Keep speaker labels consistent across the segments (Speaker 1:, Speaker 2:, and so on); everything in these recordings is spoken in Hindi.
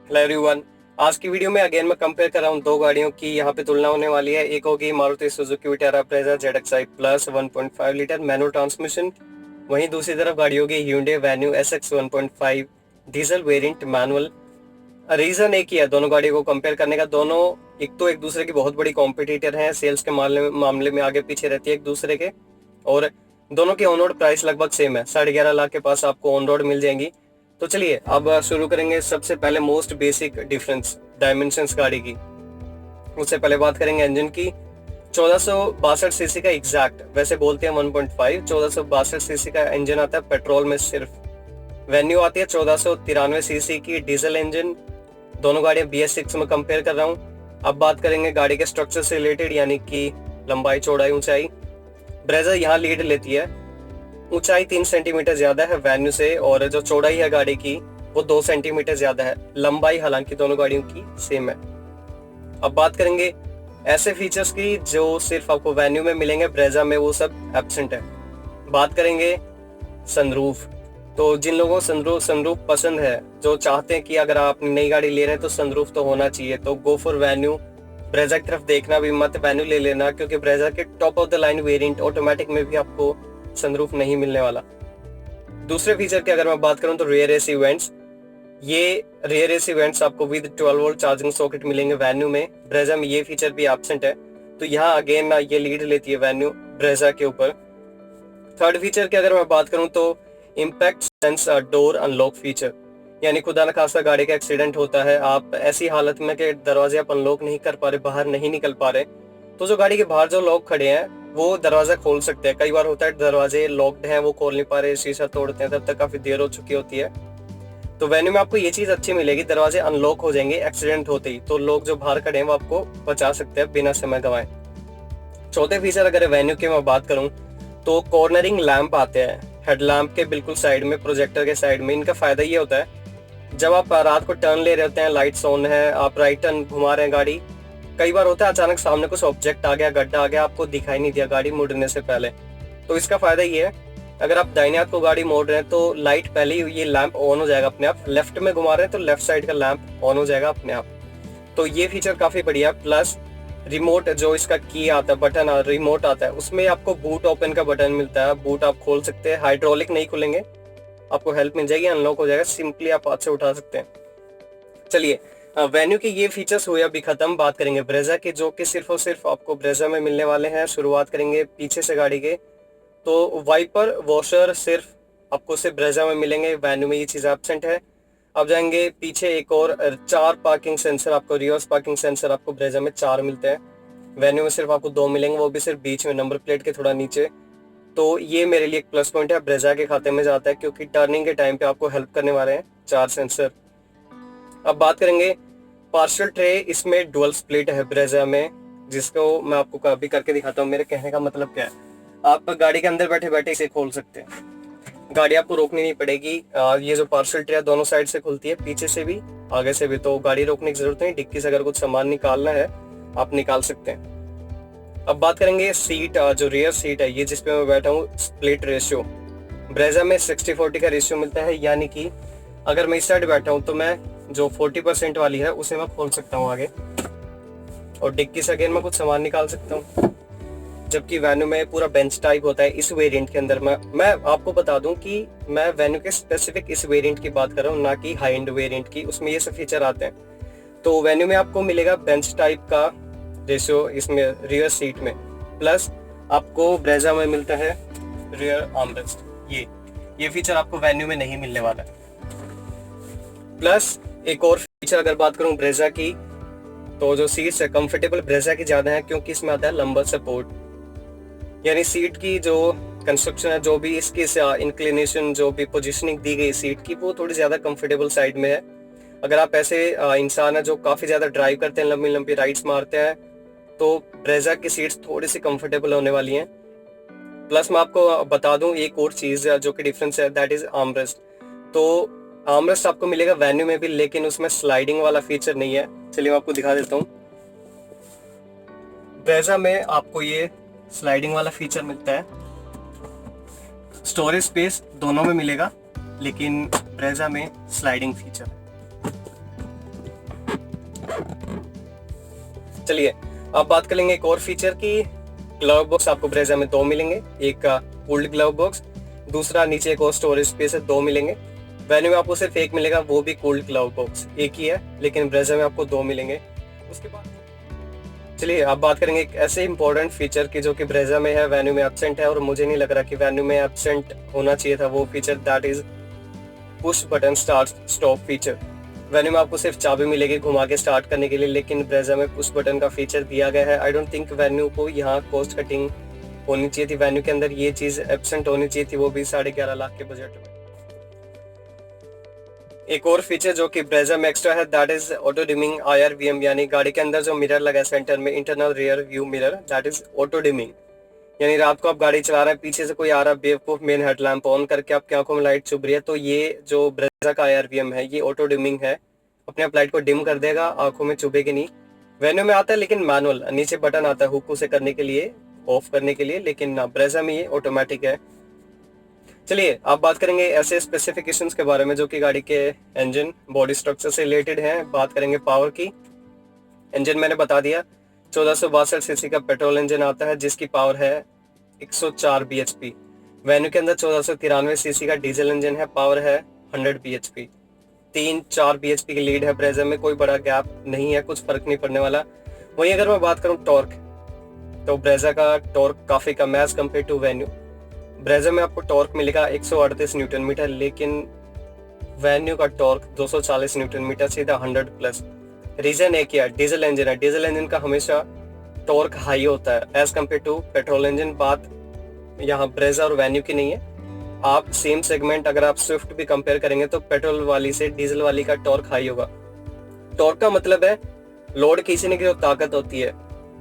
Speaker 1: Hello everyone. आज की वीडियो में अगेन मैं कंपेयर कर रहा हूँ दो गाड़ियों की यहाँ पे तुलना होने वाली है। एक होगी Maruti Suzuki Vitara Brezza ZXi plus 1.5 litre manual transmission. वहीं दूसरी तरफ गाड़ी होगी Hyundai Venue SX 1.5 diesel variant manual. Reason एक ही है दोनों गाड़ियों को कंपेयर करने का। दोनों एक तो एक दूसरे की बहुत बड़ी कॉम्पिटिटर हैं, सेल्स के मामले में आगे पीछे रहती है एक दूसरे के। और दोनों की ऑन रोड प्राइस लगभग सेम है, 11.5 लाख के पास आपको ऑन रोड मिल जाएंगी। तो चलिए अब शुरू करेंगे। सबसे पहले मोस्ट बेसिक डिफरेंस डायमेंशंस गाड़ी की। उससे पहले बात करेंगे इंजन की। 1462 सीसी का एग्जैक्ट, वैसे बोलते हैं 1.5, 1462 सीसी का इंजन आता है पेट्रोल में सिर्फ। वेन्यू आती है 1493 सीसी की डीजल इंजन। दोनों गाड़ियां BS6 में कंपेयर कर रहा हूँ। अब बात करेंगे गाड़ी के स्ट्रक्चर से रिलेटेड, यानी कि लंबाई, चौड़ाई, ऊंचाई। ब्रेजा यहाँ लीड लेती है। ऊंचाई 3 सेंटीमीटर ज्यादा है वेन्यू से, और जो चौड़ाई है गाड़ी की वो 2 सेंटीमीटर ज्यादा है। लंबाई हालांकि दोनों गाड़ियों की सेम है। अब बात करेंगे ऐसे फीचर्स की जो सिर्फ आपको वेन्यू में मिलेंगे, ब्रेजा में वो सब एब्सेंट है। बात करेंगे सनरूफ। तो जिन लोगों को सनरूफ पसंद है, जो चाहते हैं कि अगर आप नई गाड़ी ले रहे हैं तो सनरूफ तो होना चाहिए, तो गो फॉर वेन्यू। ब्रेजा की तरफ देखना भी मत, वेन्यू ले लेना, क्योंकि ब्रेजा के top of the line variant automatic में भी आपको सनरूफ नहीं मिलने वाला। दूसरे फीचर की अगर मैं बात करूं तो रियर एसी वेंट्स। ये रियर एसी वेंट्स आपको विद 12 वोल्ट चार्जिंग सॉकेट मिलेंगे वेन्यू में। ब्रेजा में ये फीचर भी एब्सेंट है, तो यहाँ अगेन ना ये लीड लेती है वेन्यू ब्रेजा के ऊपर। थर्ड फीचर की अगर मैं बात करूं तो impact sense door unlock feature, यानी खुदा न खास्ता गाड़ी का एक्सीडेंट होता है, आप ऐसी हालत में कि दरवाजे आप अनलॉक नहीं कर पा रहे, बाहर नहीं निकल पा रहे, तो जो गाड़ी के बाहर जो लोग खड़े हैं वो दरवाजा खोल सकते हैं। कई बार होता है दरवाजे लॉक्ड हैं, वो खोल नहीं पा रहे, शीशा तोड़ते हैं, तब तक काफी देर हो चुकी होती है। तो वेन्यू में आपको ये चीज अच्छी मिलेगी, दरवाजे अनलॉक हो जाएंगे एक्सीडेंट होते ही, तो लोग जो बाहर खड़े हैं वो आपको बचा सकते हैं बिना समय गंवाए। चौथे फीचर अगर वेन्यू की मैं बात करूं तो कॉर्नरिंग लैंप आते हैं हेडलैम्प के बिल्कुल साइड में, प्रोजेक्टर के साइड में। इनका फायदा ये होता है जब आप रात को टर्न ले रहे होते हैं, लाइट्स ऑन है, आप राइट टर्न घुमा रहे हैं गाड़ी, कई बार होता है अचानक सामने कुछ ऑब्जेक्ट आ गया, गड्ढा आ गया, आपको दिखाई नहीं दिया गाड़ी मुड़ने से पहले। तो इसका फायदा ये है, अगर आप दाहिने हाथ को गाड़ी मोड़ रहे हैं तो लाइट पहले ही ये लैंप ऑन हो जाएगा अपने आप। लेफ्ट में घुमा रहे हैं तो लेफ्ट साइड का लैंप ऑन हो जाएगा अपने आप। तो ये फीचर काफी बढ़िया है। प्लस रिमोट, जो इसका की आता है, बटन रिमोट आता है, उसमें आपको बूट ओपन का बटन मिलता है, बूट आप खोल सकते हैं। हाइड्रोलिक नहीं खुलेंगे, आपको हेल्प मिल जाएगी, अनलॉक हो जाएगा, सिंपली आप हाथ से उठा सकते हैं। चलिए वेन्यू के ये फीचर्स हुए अभी खत्म। बात करेंगे ब्रेजा के, जो कि सिर्फ और सिर्फ आपको ब्रेजा में मिलने वाले हैं। शुरुआत करेंगे पीछे से गाड़ी के। तो वाइपर वॉशर सिर्फ आपको सिर्फ ब्रेजा में मिलेंगे, वेन्यू में ये चीज एब्सेंट है। अब जाएंगे पीछे, एक और 4 पार्किंग सेंसर आपको, रिवर्स पार्किंग सेंसर आपको ब्रेजा में 4 मिलते हैं, वेन्यू में सिर्फ आपको 2 मिलेंगे, वो भी सिर्फ बीच में नंबर प्लेट के थोड़ा नीचे। तो ये मेरे लिए एक प्लस पॉइंट है, ब्रेजा के खाते में जाता है, क्योंकि टर्निंग के टाइम पे आपको हेल्प करने वाले हैं 4 सेंसर। अब बात करेंगे पार्शियल ट्रे। इसमें डुअल स्प्लिट है ब्रेजा में, जिसको मैं आपको अभी करके दिखाता हूँ। मेरे कहने का मतलब क्या है, आप गाड़ी के अंदर बैठे बैठे इसे खोल सकते हैं, गाड़ी आपको रोकनी नहीं पड़ेगी। ये जो पार्शियल ट्रे दोनों साइड से खुलती है, पीछे से भी आगे से भी, तो गाड़ी रोकने की जरूरत नहीं। डिक्की से अगर कुछ सामान निकालना है आप निकाल सकते हैं। अब बात करेंगे सीट, जो रियर सीट है ये जिसपे मैं बैठा हूँ, स्प्लिट रेशियो। ब्रेजा में 60-40 का रेशियो मिलता है, यानी कि अगर मैं इस साइड बैठा हूँ तो मैं जो 40% वाली है उसे मैं खोल सकता हूँ आगे, और डिक्की से अगेन मैं कुछ सामान निकाल सकता हूँ। जबकि वेन्यू में पूरा बेंच टाइप होता है इस वेरिएंट के अंदर। मैं आपको बता दूं कि मैं वेन्यू के स्पेसिफिक इस वेरिएंट की बात कर रहा हूँ, ना कि हाई एंड वेरिएंट की, उसमें ये सब फीचर आते हैं। तो वेन्यू में आपको मिलेगा बेंच टाइप का रेशियो इसमें रियर सीट में, प्लस आपको ब्रेजा में मिलता है रियर आर्मरेस्ट। ये फीचर आपको वेन्यू में नहीं मिलने वाला है। प्लस एक और फीचर अगर बात करूं ब्रेजा की, तो जो सीट्स है कंफर्टेबल ब्रेजा की ज्यादा है, क्योंकि इसमें आता है लंबर सपोर्ट, यानी सीट की जो कंस्ट्रक्शन है, जो भी इसकी इंक्लिनेशन, जो भी पोजीशनिंग दी गई सीट की, वो थोड़ी ज्यादा कंफर्टेबल साइड में है। अगर आप ऐसे इंसान है जो काफी ज्यादा ड्राइव करते हैं, लंबी लंबी राइड्स मारते हैं, तो ब्रेजा की सीट्स थोड़ी सी कंफर्टेबल होने वाली हैं। प्लस मैं आपको बता दूं एक और चीज जो कि डिफरेंस है, दैट इज आर्मरेस्ट। तो आर्मरेस्ट आपको मिलेगा वेन्यू में भी, लेकिन उसमें स्लाइडिंग वाला फीचर नहीं है। चलिए मैं आपको दिखा देता हूँ। ब्रेजा में आपको ये स्लाइडिंग वाला फीचर मिलता है, स्टोरेज स्पेस दोनों में मिलेगा, लेकिन ब्रेजा में स्लाइडिंग फीचर है। चलिए अब बात कर लेंगे एक और फीचर की। ग्लव बॉक्स आपको ब्रेजा में 2 मिलेंगे, एक का कूल्ड ग्लव बॉक्स, दूसरा नीचे एक और स्टोरेज स्पेस है, 2 मिलेंगे। वेन्यू में आपको सिर्फ एक मिलेगा, वो भी कूल्ड ग्लव बॉक्स एक ही है, लेकिन ब्रेजा में आपको 2 मिलेंगे। उसके बाद चलिए अब बात करेंगे एक ऐसे इंपॉर्टेंट फीचर की जो कि ब्रेजा में है, वेन्यू में एब्सेंट है और मुझे नहीं लग रहा कि वेन्यू में एब्सेंट होना चाहिए था। वो feature that is push button start stop feature. Venue में आपको सिर्फ चाबी मिलेगी घुमा के स्टार्ट करने के लिए, लेकिन ब्रेजा में पुश बटन का फीचर दिया गया है। आई डोंट थिंक वेन्यू को यहाँ कॉस्ट कटिंग होनी चाहिए थी, वेन्यू के अंदर ये चीज एब्सेंट होनी चाहिए थी, वो भी 11.5 लाख के बजट में। एक और फीचर जो कि ब्रेजा में एक्स्ट्रा है that is auto dimming IRVM, यानी गाड़ी के अंदर जो मिरर लगा है सेंटर में, internal rear view mirror, that is auto dimming. यानी रात को आप गाड़ी चला रहे हैं, पीछे से कोई आ रहा है बेवकूफ, मेन हेडलैम्प ऑन करके आपकी आंखों में लाइट चुभ रही है, तो ये जो ब्रेजा का IRVM है ये ऑटो डिमिंग है, अपने आप लाइट को डिम कर देगा, आंखों में चुभेगी नहीं। वेन्यू में आता है लेकिन मैनुअल, नीचे बटन आता है हुक उसे करने के लिए, ऑफ करने के लिए, लेकिन ब्रेजा में ये ऑटोमेटिक है। चलिए अब बात करेंगे ऐसे स्पेसिफिकेशंस के बारे में जो कि गाड़ी के इंजन बॉडी स्ट्रक्चर से रिलेटेड हैं। बात करेंगे पावर की। इंजन मैंने बता दिया, 1462 सीसी का पेट्रोल इंजन आता है जिसकी पावर है 104 bhp। वेन्यू के अंदर 1493 सीसी का डीजल इंजन है, पावर है 100 bhp। 3-4 bhp की लीड है ब्रेजा में, कोई बड़ा गैप नहीं है, कुछ फर्क नहीं पड़ने वाला। वहीं अगर मैं बात करूं टॉर्क, तो ब्रेजा का टॉर्क काफी कम है as compare to Venue. Brezza में आपको टॉर्क मिलेगा 138 न्यूटन मीटर, लेकिन वेन्यू का टॉर्क 240 न्यूटन मीटर, सीधा 100 प्लस। रीजन एक ही है, डीजल इंजन है, डीजल इंजन का हमेशा टॉर्क हाई होता है as compare to petrol engine. बात यहाँ ब्रेजा और वेन्यू की नहीं है, आप सेम सेगमेंट अगर आप स्विफ्ट भी कंपेयर करेंगे तो पेट्रोल वाली से डीजल वाली का टॉर्क हाई होगा। टॉर्क का मतलब है लोड खींचने की जो ताकत होती है,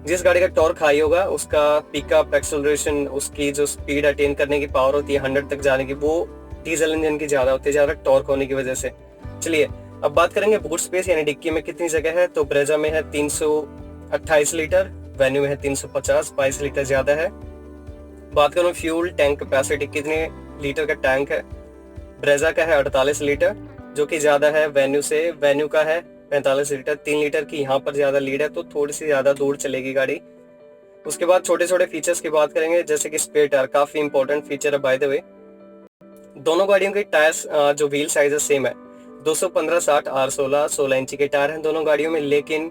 Speaker 1: जिस गाड़ी का टॉर्क हाई होगा उसका पिकअप एक्सेलरेशन, उसकी जो स्पीड अटेन करने की पावर होती है 100 तक जाने की, वो डीजल इंजन की ज्यादा होती है, ज्यादा टॉर्क होने की वजह से। चलिए अब बात करेंगे बूट स्पेस यानी डिक्की में कितनी जगह है। तो ब्रेजा में है 328 लीटर, वेन्यू में है 350, 22 लीटर ज्यादा है। बात करूं फ्यूल टैंक कैपेसिटी, कितने लीटर का टैंक है, ब्रेजा का है 48 लीटर जो कि ज्यादा है वेन्यू से। वेन्यू का है 45 लीटर, 3 लीटर की यहाँ पर ज्यादा लीड है, तो थोड़ी सी ज्यादा दूर चलेगी गाड़ी। उसके बाद छोटे छोटे फीचर्स की बात करेंगे, जैसे कि स्पेयर टायर, काफी इंपॉर्टेंट फीचर है बाय द वे। दोनों गाड़ियों के टायर्स जो व्हील साइज है सेम है, 215/60 R16 16 इंची के टायर हैं दोनों गाड़ियों में, लेकिन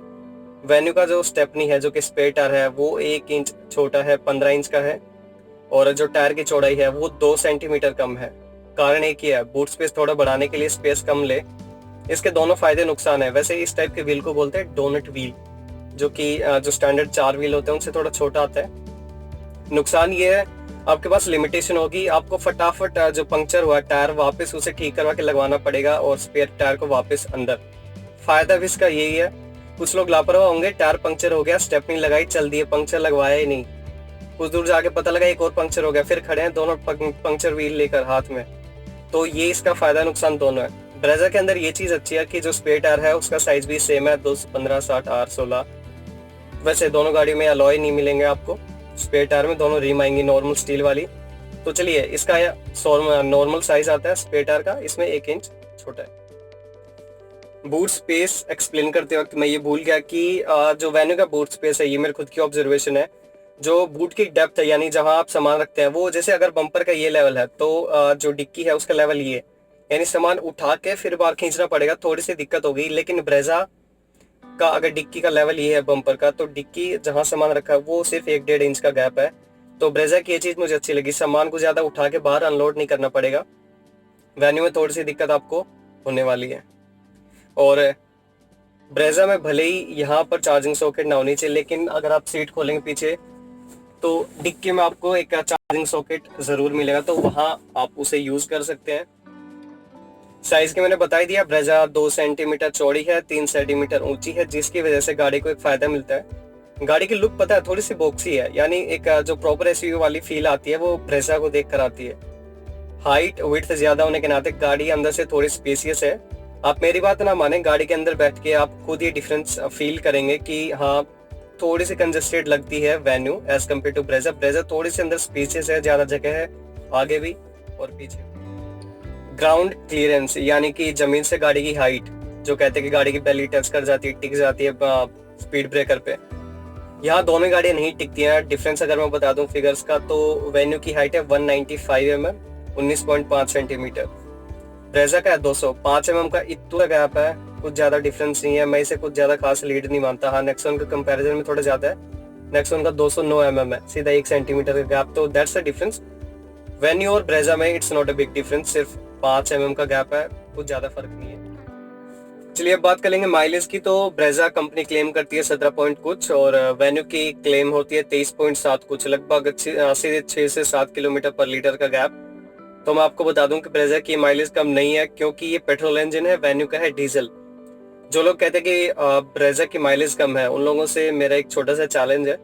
Speaker 1: वेन्यू का जो स्टेपनी है जो कि स्पेयर टायर है वो 1 इंच छोटा है, 15 इंच का है, और जो टायर की चौड़ाई है वो 2 सेंटीमीटर कम है। कारण एक ही है, बूट स्पेस थोड़ा बढ़ाने के लिए स्पेस कम ले। इसके दोनों फायदे नुकसान है। वैसे इस टाइप के व्हील को बोलते हैं डोनट व्हील, जो कि जो स्टैंडर्ड 4 व्हील होते हैं उनसे थोड़ा छोटा आता है। नुकसान ये है आपके पास लिमिटेशन होगी, आपको फटाफट जो पंक्चर हुआ टायर वापस उसे ठीक करवा के लगवाना पड़ेगा और स्पेयर टायर को वापस अंदर। फायदा भी इसका यही है, कुछ लोग लापरवाह होंगे, टायर पंक्चर हो गया, स्टेपनी लगाई चल दिए, पंक्चर लगवाया ही नहीं, कुछ दूर जाके पता लगा एक और पंक्चर हो गया, फिर खड़े हैं दोनों पंक्चर व्हील लेकर हाथ में। तो ये इसका फायदा नुकसान दोनों है। ब्रेजा के अंदर ये चीज अच्छी है कि जो स्पेयर टायर है उसका साइज भी सेम है, 215/60 R16। वैसे दोनों गाड़ी में अलॉय नहीं मिलेंगे आपको, स्पेयर टायर में दोनों रिम आएंगी नॉर्मल स्टील वाली। तो चलिए इसका नॉर्मल साइज आता है स्पेयर टायर का, इसमें 1 इंच छोटा है। बूट स्पेस एक्सप्लेन करते वक्त मैं ये भूल गया कि जो वेन्यू का बूट स्पेस है, ये मेरे खुद की ऑब्जर्वेशन है, जो बूट की डेप्थ है यानी जहां आप सामान रखते हैं, वो जैसे अगर बम्पर का ये लेवल है तो जो डिक्की है उसका लेवल ये, यानी सामान उठा के फिर बाहर खींचना पड़ेगा, थोड़ी सी दिक्कत होगी। लेकिन ब्रेजा का अगर डिक्की का लेवल ये है बम्पर का, तो डिक्की जहां सामान रखा है वो सिर्फ 1-1.5 इंच का गैप है। तो ब्रेजा की ये चीज मुझे अच्छी लगी, सामान को ज्यादा उठा के बाहर अनलोड नहीं करना पड़ेगा। वेन्यू में थोड़ी सी दिक्कत आपको होने वाली है। और ब्रेजा में भले ही यहाँ पर चार्जिंग सॉकेट ना होनी चाहिए, लेकिन अगर आप सीट खोलेंगे पीछे तो डिक्की में आपको एक चार्जिंग सॉकेट जरूर मिलेगा, तो वहां आप उसे यूज कर सकते हैं। साइज के मैंने बता ही दिया, ब्रेजा 2 सेंटीमीटर चौड़ी है, 3 सेंटीमीटर ऊंची है, जिसकी वजह से गाड़ी को एक फायदा मिलता है। गाड़ी की लुक पता है थोड़ी सी बॉक्सी है, यानी एक जो प्रॉपर एसयूवी वाली फील आती है वो ब्रेजा को देख कर आती है। हाइट विड्थ ज्यादा होने के नाते गाड़ी अंदर से थोड़ी स्पेसियस है। आप मेरी बात ना माने, गाड़ी के अंदर बैठ के आप खुद ही डिफरेंस फील करेंगे कि हाँ थोड़ी सी कंजेस्टेड लगती है Venue as compare to Brezza. Brezza थोड़ी सी अंदर स्पेसियस है, ज्यादा जगह है आगे भी और पीछे। ग्राउंड क्लियरेंस यानी कि जमीन से गाड़ी की हाइट, जो कहते हैं कि गाड़ी की बेली टच कर जाती है, टिक जाती है स्पीड ब्रेकर पे, यहाँ दोनों गाड़ियाँ नहीं टिकती हैं। डिफरेंस अगर मैं बता दूं फिगर्स का, तो वेन्यू की हाइट है 195 mm, 19.5 सेंटीमीटर। ब्रेजा का है 205 mm का। इतना गैप है, कुछ ज्यादा डिफरेंस नहीं है। मैं इसे कुछ ज्यादा खास लीड नहीं मानता। हाँ, नेक्सॉन के कंपैरिजन में थोड़ा ज्यादा है। नेक्सॉन का 209 mm है, सीधा 1 सेंटीमीटर का गैप, तो दैट्स द डिफरेंस। वेन्यू और ब्रेजा में it's not a big difference, सिर्फ 5 mm का गैप है, कुछ ज्यादा फर्क नहीं है। चलिए अब बात करेंगे माइलेज की। तो ब्रेजा कंपनी क्लेम करती है 17 पॉइंट कुछ, और वेन्यू की क्लेम होती है 23.7 कुछ, लगभग 6 से 7 किलोमीटर पर लीटर का गैप। तो मैं आपको बता दूं कि ब्रेजा की माइलेज कम नहीं है, क्योंकि ये पेट्रोल इंजन है, वेन्यू का है डीजल। जो लोग कहते हैं कि ब्रेजा की माइलेज कम है, उन लोगों से मेरा एक छोटा सा चैलेंज है।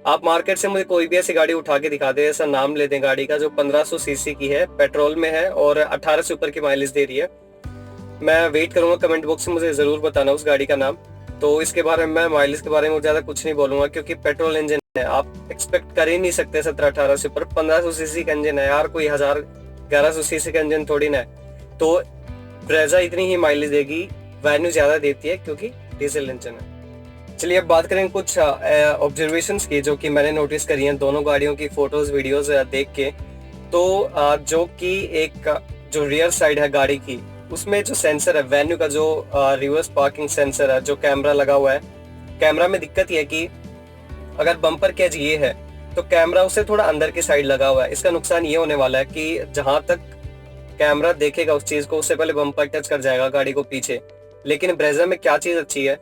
Speaker 1: आप मार्केट से मुझे कोई भी ऐसी गाड़ी उठा के दिखा दे, ऐसा नाम ले दें गाड़ी का जो 1500 सीसी की है, पेट्रोल में है और 18 से ऊपर की माइलेज दे रही है। मैं वेट करूंगा, कमेंट बॉक्स में मुझे जरूर बताना उस गाड़ी का नाम। तो इसके बारे में, मैं माइलेज के बारे में ज्यादा कुछ नहीं बोलूंगा, क्योंकि पेट्रोल इंजन है, आप एक्सपेक्ट कर ही नहीं सकते 17-18 से ऊपर। 1500 सीसी का इंजन है यार, कोई 1100 सीसी का इंजन थोड़ी ना है। तो ब्रेजा इतनी ही माइलेज देगी, वेन्यू ज्यादा देती है क्योंकि डीजल इंजन है। चलिए अब बात करें कुछ ऑब्जर्वेशंस की, जो कि मैंने नोटिस करी हैं दोनों गाड़ियों की फोटोज वीडियोस देख के। तो जो कि एक जो रियर साइड है गाड़ी की, उसमें जो सेंसर है वेन्यू का, जो रिवर्स पार्किंग सेंसर है, जो कैमरा लगा हुआ है, कैमरा में दिक्कत ये है कि अगर बम्पर कैच ये है तो कैमरा उससे थोड़ा अंदर की साइड लगा हुआ है। इसका नुकसान ये होने वाला है कि जहां तक कैमरा देखेगा उस चीज को, उससे पहले बम्पर टच कर जाएगा गाड़ी को पीछे। लेकिन ब्रेजा में क्या चीज अच्छी है,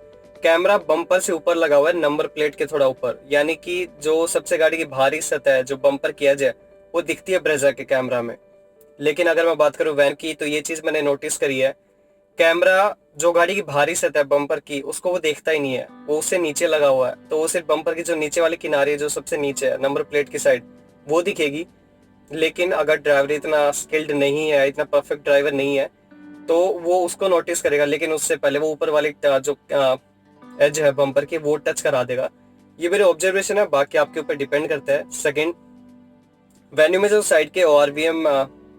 Speaker 1: कैमरा बम्पर से ऊपर लगा हुआ है, नंबर प्लेट के थोड़ा ऊपर, यानी कि जो सबसे गाड़ी की भारी सतह है, जो बम्पर की एज है, वो दिखती है ब्रेजा के कैमरा में। लेकिन अगर मैं बात करूं वैन की, तो ये चीज मैंने नोटिस करी है, कैमरा जो गाड़ी की भारी सतह है बम्पर की, उसको वो देखता ही नहीं है, वो उससे नीचे लगा हुआ है। तो वो सिर्फ बम्पर की जो नीचे वाली किनारी है, जो सबसे नीचे है नंबर प्लेट की साइड, वो दिखेगी। लेकिन अगर ड्राइवर इतना स्किल्ड नहीं है, इतना परफेक्ट ड्राइवर नहीं है, तो वो उसको नोटिस करेगा, लेकिन उससे पहले वो ऊपर वाली जो एज है बम्पर की, वो टच करा देगा। ये मेरे ऑब्जर्वेशन है, बाकी आपके ऊपर डिपेंड करता है। सेकंड, वेन्यू में जो साइड के ORVM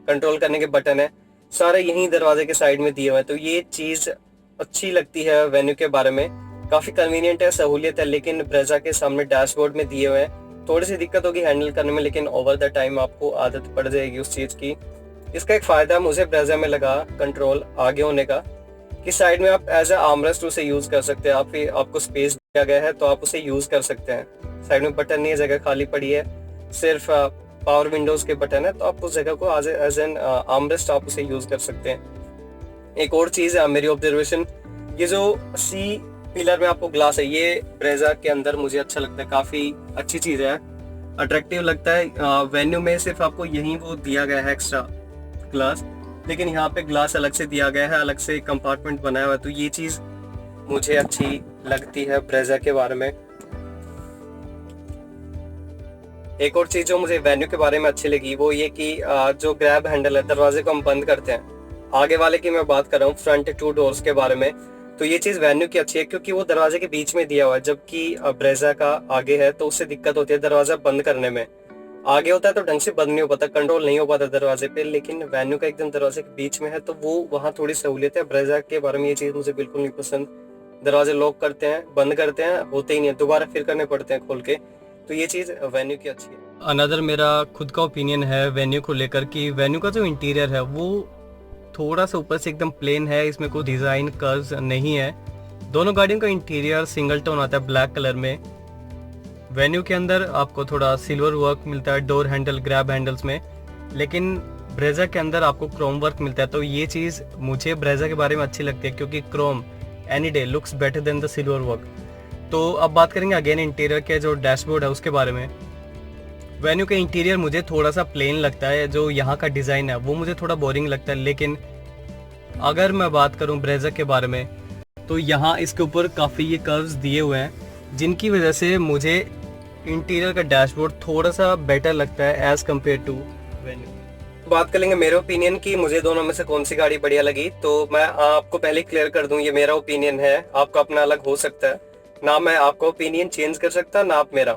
Speaker 1: कंट्रोल करने के बटन है, सारे यहीं दरवाजे के साइड में दिए हुए हैं। तो ये चीज अच्छी लगती है वेन्यू के बारे में, काफी कन्वीनियंट है, सहूलियत है। लेकिन ब्रेजा के सामने डैशबोर्ड में दिए हुए हैं, थोड़ी सी दिक्कत होगी हैंडल करने में, लेकिन ओवर द टाइम आपको आदत पड़ जाएगी उस चीज की। इसका एक फायदा मुझे ब्रेजा में लगा, कंट्रोल आगे होने का, कि साइड में आप एज ए आर्मरेस्ट उसे यूज कर सकते हैं। आपको स्पेस दिया गया है तो आप उसे यूज कर सकते हैं। साइड में बटन नहीं है, जगह खाली पड़ी है, सिर्फ पावर विंडोज के बटन है, तो आप उस जगह को एज एन आर्मरेस्ट आप उसे यूज कर सकते हैं। एक और चीज है मेरी ऑब्जर्वेशन, ये जो सी पिलर में आपको ग्लास है, ये ब्रेजा के अंदर मुझे अच्छा लगता है, काफी अच्छी चीज है, अट्रैक्टिव लगता है। वेन्यू में सिर्फ आपको यही वो दिया गया है एक्स्ट्रा ग्लास, लेकिन यहाँ पे ग्लास अलग से दिया गया है, अलग से कंपार्टमेंट बनाया हुआ है। तो ये चीज मुझे अच्छी लगती है ब्रेजा के बारे में। एक और चीज जो मुझे वेन्यू के बारे में अच्छी लगी, वो ये कि जो ग्रैब हैंडल है, दरवाजे को हम बंद करते हैं, आगे वाले की मैं बात कर रहा हूँ, फ्रंट 2 डोर्स के बारे में। तो ये चीज वेन्यू की अच्छी है, क्योंकि वो दरवाजे के बीच में दिया हुआ है, जबकि ब्रेजा का आगे है, तो उससे दिक्कत होती है दरवाजा बंद करने में। आगे होता है तो ढंग से बंद नहीं हो पाता, कंट्रोल नहीं हो पाता दरवाजे पे, लेकिन वेन्यू का एकदम दरवाजे के बीच में है, तो वो वहाँ थोड़ी सहूलियत है। ब्रेजा के बारे में ये चीज मुझे बिल्कुल नहीं पसंद, दरवाजे लॉक करते हैं, बंद करते हैं, होते ही नहीं है, दोबारा फिर करने पड़ते हैं खोल के। तो ये चीज वेन्यू की अच्छी है। अनदर मेरा खुद का ओपिनियन है वेन्यू को लेकर, कि वेन्यू का जो इंटीरियर है वो थोड़ा सा ऊपर से एकदम प्लेन है, इसमें कोई डिजाइन कर्व्स नहीं है। दोनों गाड़ियों का इंटीरियर सिंगल टोन आता है ब्लैक कलर में। वेन्यू के अंदर आपको थोड़ा सिल्वर वर्क मिलता है डोर हैंडल, ग्रैब हैंडल्स में, लेकिन ब्रेजा के अंदर आपको क्रोम वर्क मिलता है। तो ये चीज़ मुझे ब्रेजा के बारे में अच्छी लगती है, क्योंकि Chrome any day looks better than the silver work. तो अब बात करेंगे अगेन इंटीरियर के, जो डैशबोर्ड है उसके बारे में। वेन्यू का इंटीरियर मुझे थोड़ा सा प्लेन लगता है, जो यहाँ का डिज़ाइन है वो मुझे थोड़ा बोरिंग लगता है। लेकिन अगर मैं बात करूँ ब्रेजा के बारे में, तो यहाँ इसके ऊपर काफ़ी ये कर्व्स दिए हुए हैं, जिनकी वजह से मुझे इंटीरियर का डैशबोर्ड थोड़ा सा बेटर लगता है एज कम्पेयर टू वेन्यू। बात करेंगे मेरे ओपिनियन की, मुझे दोनों में से कौन सी गाड़ी बढ़िया लगी। तो मैं आपको पहले क्लियर कर दूं, ये मेरा ओपिनियन है, आपका अपना अलग हो सकता है, ना मैं आपका ओपिनियन चेंज कर सकता, ना आप मेरा।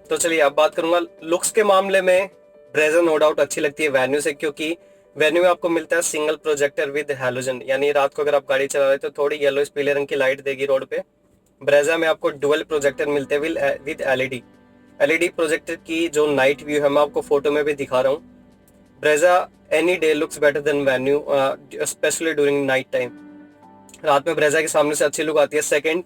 Speaker 1: तो चलिए अब बात करूंगा लुक्स के मामले में। ब्रेजा नो डाउट अच्छी लगती है वेन्यू से, क्योंकि वेन्यू में आपको मिलता है सिंगल प्रोजेक्टर विद हैलोजन, यानी रात को अगर आप गाड़ी चला रहे हो तो थोड़ी येलो पीले रंग की लाइट देगी रोड पे। ब्रेजा में आपको डुअल प्रोजेक्टर मिलते हैं विद एलईडी प्रोजेक्टर की जो नाइट व्यू है मैं आपको फोटो में भी दिखा रहा हूँ। Brezza any day looks better than venue, specially during night time. रात में ब्रेजा के सामने से अच्छी लुक आती है। सेकंड,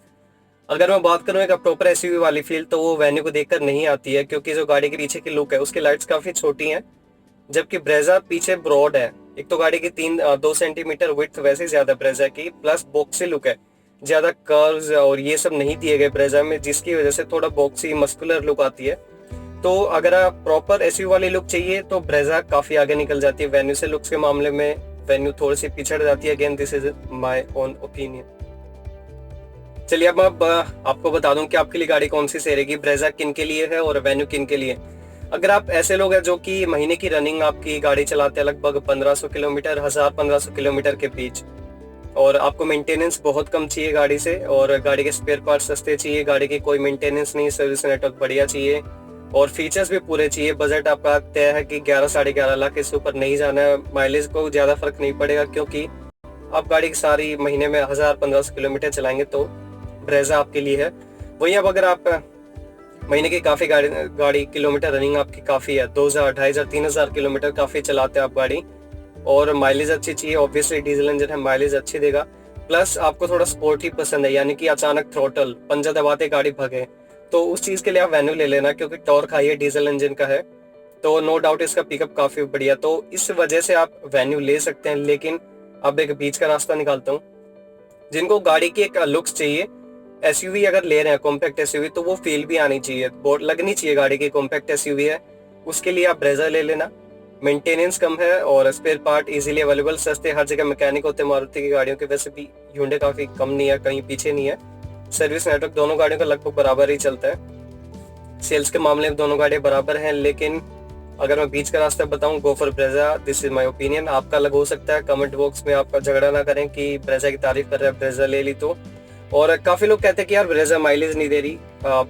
Speaker 1: अगर मैं बात करूं एक प्रॉपर एसयूवी वाली फील, तो वो वेन्यू को देखकर नहीं आती है, क्योंकि जो गाड़ी के पीछे की लुक है उसकी लाइट्स काफी छोटी हैं, जबकि ब्रेजा पीछे ब्रॉड है। एक तो गाड़ी की 2 सेंटीमीटर विड्थ वैसे ही ज्यादा ब्रेजा की, प्लस बॉक्सी लुक है, ज्यादा कर्व्स और ये सब नहीं दिए गए ब्रेजा में, जिसकी वजह से थोड़ा बॉक्सी मस्कुलर लुक आती है। तो अगर आप प्रॉपर एसयूवी वाली लुक चाहिए तो ब्रेजा काफी आगे निकल जाती है वेन्यू से। लुक्स के मामले में वेन्यू थोड़ी सी पिछड़ जाती है। Again this is my own opinion. चलिए अब आपको बता दूं कि आपके लिए गाड़ी कौन सी सही रहेगी, ब्रेजा किन के लिए है और वेन्यू किन के लिए। अगर आप ऐसे लोग हैं जो कि महीने की रनिंग आपकी गाड़ी चलाते हैं लगभग 1500 किलोमीटर, 1000-1500 किलोमीटर के बीच, और आपको मेंटेनेंस बहुत कम चाहिए गाड़ी से, और गाड़ी के स्पेयर पार्ट सस्ते चाहिए, गाड़ी की कोई मेंटेनेंस नहीं, सर्विस नेटवर्क बढ़िया चाहिए और फीचर्स भी पूरे चाहिए, बजट आपका तय है कि 11-11.5 लाख, इससे ऊपर नहीं जाना है, माइलेज को ज्यादा फर्क नहीं पड़ेगा क्योंकि आप गाड़ी की सारी महीने में 1000-1500 किलोमीटर चलाएंगे, तो ब्रेजा आपके लिए है। वहीं अब अगर आप महीने की काफी गाड़ी किलोमीटर रनिंग आपकी काफी है, 2000, 2500, 3000 किलोमीटर काफी चलाते हैं आप गाड़ी, और माइलेज अच्छी चाहिए, ऑब्वियसली डीजल इंजन है, माइलेज अच्छी देगा, प्लस आपको थोड़ा स्पोर्टी पसंद है, यानी कि अचानक थ्रोटल पंजा दबाते गाड़ी भगे, तो उस चीज के लिए आप वेन्यू ले लेना, क्योंकि टॉर्क हाई है, डीजल इंजन का है, तो नो डाउट इसका पिकअप काफी बढ़िया, तो इस वजह से आप वेन्यू ले सकते हैं। लेकिन अब एक बीच का रास्ता निकालता हूँ, जिनको गाड़ी की एक लुक्स चाहिए, एसयूवी अगर ले रहे हैं कॉम्पैक्ट एसयूवी, तो वो फील भी आनी चाहिए, बोर्ड लगनी चाहिए गाड़ी की कॉम्पैक्ट एसयूवी है, उसके लिए आप ब्रेजा ले लेना। मेंटेनेंस कम है और स्पेयर पार्ट इजीली अवेलेबल, सस्ते, हर जगह मैकेनिक होते हैं मारुति की गाड़ियों के, वैसे भी ह्युंडई काफी कम नहीं है, कहीं पीछे नहीं है। सर्विस नेटवर्क दोनों गाड़ियों का लगभग बराबर ही चलता है, सेल्स के मामले में दोनों गाड़ियां बराबर हैं। लेकिन अगर मैं बीच का रास्ता बताऊं, go for Brezza, this is my opinion. आपका अलग हो सकता है, कमेंट बॉक्स में आपका झगड़ा ना करें कि ब्रेजा की तारीफ कर रहे हैं, ब्रेजा ले ली तो। और काफी लोग कहते हैं कि यार ब्रेजा माइलेज नहीं दे रही,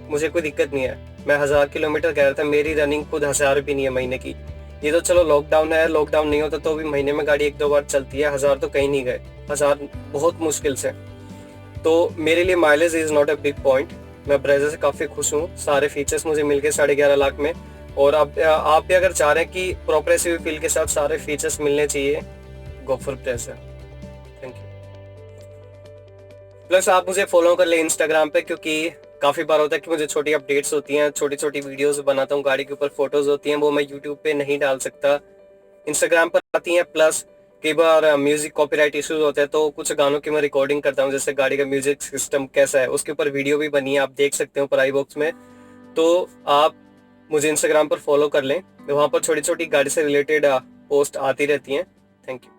Speaker 1: मुझे कोई दिक्कत नहीं है, मैं 1000 किलोमीटर कह रहा था, मेरी रनिंग खुद 1000 भी नहीं है महीने की। ये तो चलो लॉकडाउन है, लॉकडाउन नहीं होता तो भी महीने में गाड़ी 1-2 बार चलती है, 1000 तो कहीं नहीं गए, 1000 बहुत मुश्किल से। तो मेरे लिए mileage is not a big point, मैं ब्रेजा से काफी खुश हूँ, सारे फीचर्स मुझे मिल गए 11.5 लाख में। और अब आप भी अगर चाह रहे हैं कि प्रॉपर एसयूवी फील के साथ सारे फीचर्स मिलने चाहिए, go for Brezza. Thank you. Plus आप मुझे फॉलो कर ले इंस्टाग्राम पे, क्योंकि काफी बार होता है कि मुझे छोटी अपडेट्स होती हैं, छोटी छोटी वीडियोस बनाता हूँ, गाड़ी के ऊपर फोटोज होती हैं, वो मैं यूट्यूब पे नहीं डाल सकता, इंस्टाग्राम पर आती हैं। प्लस कई बार म्यूजिक कॉपीराइट इश्यूज होते हैं, तो कुछ गानों की मैं रिकॉर्डिंग करता हूँ, जैसे गाड़ी का म्यूजिक सिस्टम कैसा है उसके ऊपर वीडियो भी बनी है, आप देख सकते हो ऊपर आई बॉक्स में। तो आप मुझे इंस्टाग्राम पर फॉलो कर लें, वहां पर छोटी छोटी गाड़ी से रिलेटेड पोस्ट आती रहती हैं। Thank you.